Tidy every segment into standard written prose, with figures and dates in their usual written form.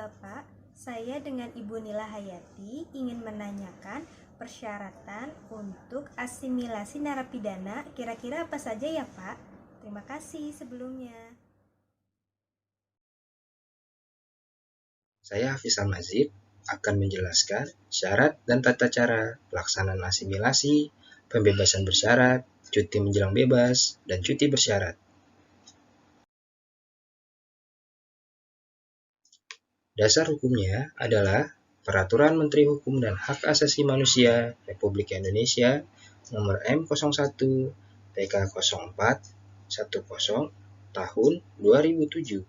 Bapak, saya dengan Ibu Nila Hayati ingin menanyakan persyaratan untuk asimilasi narapidana. Kira-kira apa saja ya, Pak? Terima kasih sebelumnya. Saya Hafiz Mazid akan menjelaskan syarat dan tata cara pelaksanaan asimilasi, pembebasan bersyarat, cuti menjelang bebas, dan cuti bersyarat. Dasar hukumnya adalah Peraturan Menteri Hukum dan Hak Asasi Manusia Republik Indonesia Nomor M01 PK 0410 Tahun 2007.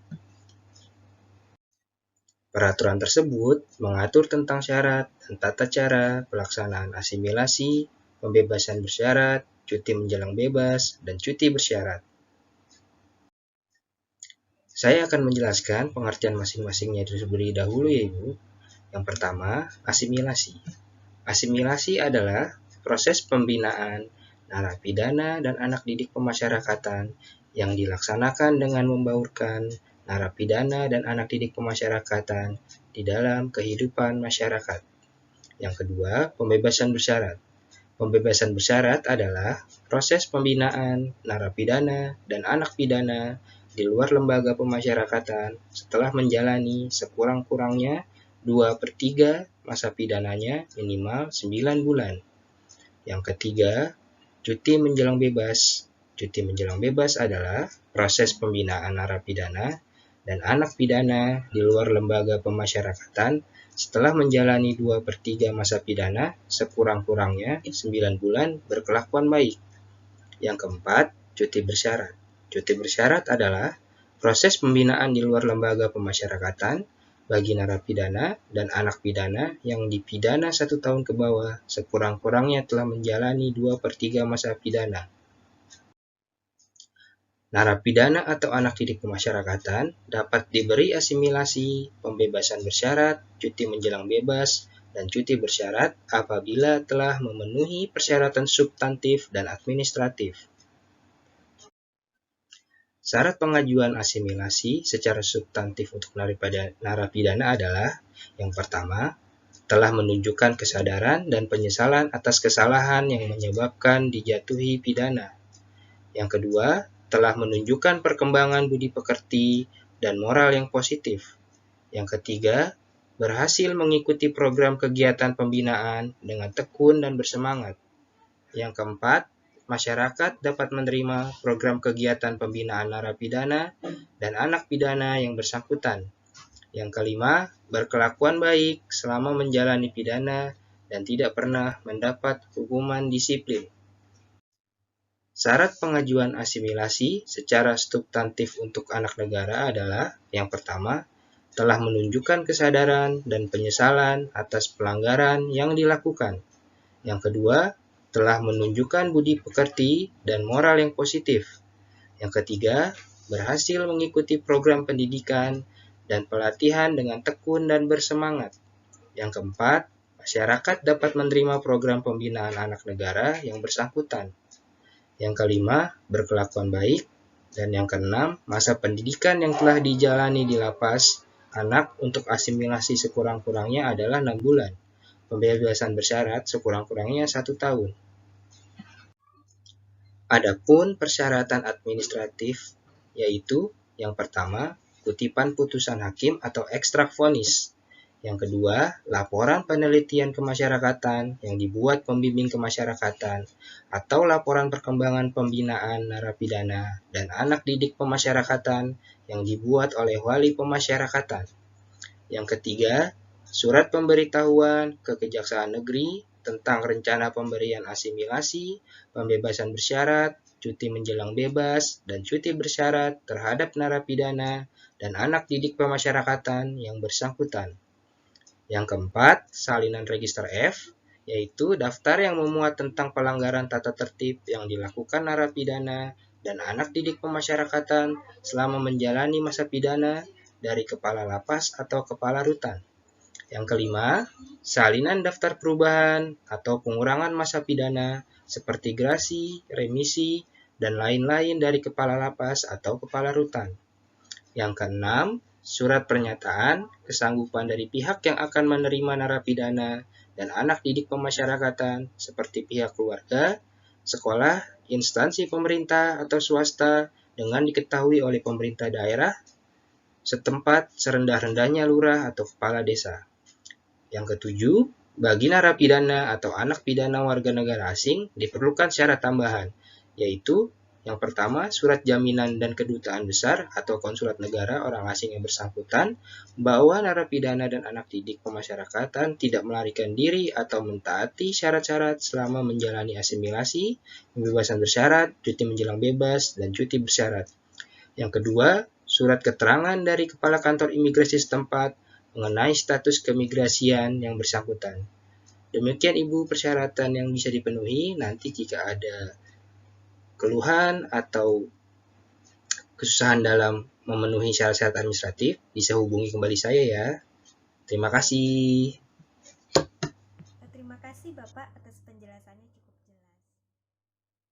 Peraturan tersebut mengatur tentang syarat dan tata cara pelaksanaan asimilasi, pembebasan bersyarat, cuti menjelang bebas, dan cuti bersyarat. Saya akan menjelaskan pengertian masing-masingnya terlebih dahulu ya Ibu. Yang pertama, asimilasi. Asimilasi adalah proses pembinaan narapidana dan anak didik pemasyarakatan yang dilaksanakan dengan membaurkan narapidana dan anak didik pemasyarakatan di dalam kehidupan masyarakat. Yang kedua, pembebasan bersyarat. Pembebasan bersyarat adalah proses pembinaan narapidana dan anak pidana di luar lembaga pemasyarakatan setelah menjalani sekurang-kurangnya 2/3 masa pidananya minimal 9 bulan. Yang ketiga, cuti menjelang bebas. Cuti menjelang bebas adalah proses pembinaan narapidana dan anak pidana di luar lembaga pemasyarakatan setelah menjalani 2/3 masa pidana sekurang-kurangnya 9 bulan berkelakuan baik. Yang keempat, cuti bersyarat. Cuti bersyarat adalah proses pembinaan di luar lembaga pemasyarakatan bagi narapidana dan anak pidana yang dipidana 1 tahun ke bawah sekurang-kurangnya telah menjalani 2/3 masa pidana. Narapidana atau anak didik pemasyarakatan dapat diberi asimilasi, pembebasan bersyarat, cuti menjelang bebas, dan cuti bersyarat apabila telah memenuhi persyaratan substantif dan administratif. Syarat pengajuan asimilasi secara substantif untuk narapidana adalah yang pertama, telah menunjukkan kesadaran dan penyesalan atas kesalahan yang menyebabkan dijatuhi pidana. Yang kedua, telah menunjukkan perkembangan budi pekerti dan moral yang positif. Yang ketiga, berhasil mengikuti program kegiatan pembinaan dengan tekun dan bersemangat. Yang keempat, masyarakat dapat menerima program kegiatan pembinaan narapidana dan anak pidana yang bersangkutan. Yang kelima, berkelakuan baik selama menjalani pidana dan tidak pernah mendapat hukuman disiplin. Syarat pengajuan asimilasi secara substantif untuk anak negara adalah yang pertama, telah menunjukkan kesadaran dan penyesalan atas pelanggaran yang dilakukan. Yang kedua, telah menunjukkan budi pekerti dan moral yang positif. Yang ketiga, berhasil mengikuti program pendidikan dan pelatihan dengan tekun dan bersemangat. Yang keempat, masyarakat dapat menerima program pembinaan anak negara yang bersangkutan. Yang kelima, berkelakuan baik. Dan yang keenam, masa pendidikan yang telah dijalani di lapas anak untuk asimilasi sekurang-kurangnya adalah 6 bulan. Pembebasan bersyarat sekurang-kurangnya 1 tahun. Adapun persyaratan administratif, yaitu yang pertama, kutipan putusan hakim atau ekstrak vonis. Yang kedua, laporan penelitian kemasyarakatan yang dibuat pembimbing kemasyarakatan atau laporan perkembangan pembinaan narapidana dan anak didik pemasyarakatan yang dibuat oleh wali pemasyarakatan. Yang ketiga, surat pemberitahuan ke Kejaksaan Negeri tentang rencana pemberian asimilasi, pembebasan bersyarat, cuti menjelang bebas, dan cuti bersyarat terhadap narapidana dan anak didik pemasyarakatan yang bersangkutan. Yang keempat, salinan register F, yaitu daftar yang memuat tentang pelanggaran tata tertib yang dilakukan narapidana dan anak didik pemasyarakatan selama menjalani masa pidana dari kepala lapas atau kepala rutan. Yang kelima, salinan daftar perubahan atau pengurangan masa pidana seperti grasi, remisi, dan lain-lain dari kepala lapas atau kepala rutan. Yang keenam, surat pernyataan kesanggupan dari pihak yang akan menerima narapidana dan anak didik pemasyarakatan seperti pihak keluarga, sekolah, instansi pemerintah atau swasta dengan diketahui oleh pemerintah daerah setempat serendah-rendahnya lurah atau kepala desa. Yang ketujuh, bagi narapidana atau anak pidana warga negara asing diperlukan syarat tambahan, yaitu yang pertama, surat jaminan dan kedutaan besar atau konsulat negara orang asing yang bersangkutan bahwa narapidana dan anak didik pemasyarakatan tidak melarikan diri atau mentaati syarat-syarat selama menjalani asimilasi, pembebasan bersyarat, cuti menjelang bebas, dan cuti bersyarat. Yang kedua, surat keterangan dari Kepala Kantor Imigrasi setempat mengenai status keimigrasian yang bersangkutan. Demikian Ibu persyaratan yang bisa dipenuhi. Nanti jika ada keluhan atau kesusahan dalam memenuhi syarat-syarat administratif, bisa hubungi kembali saya ya. Terima kasih. Terima kasih Bapak atas penjelasannya.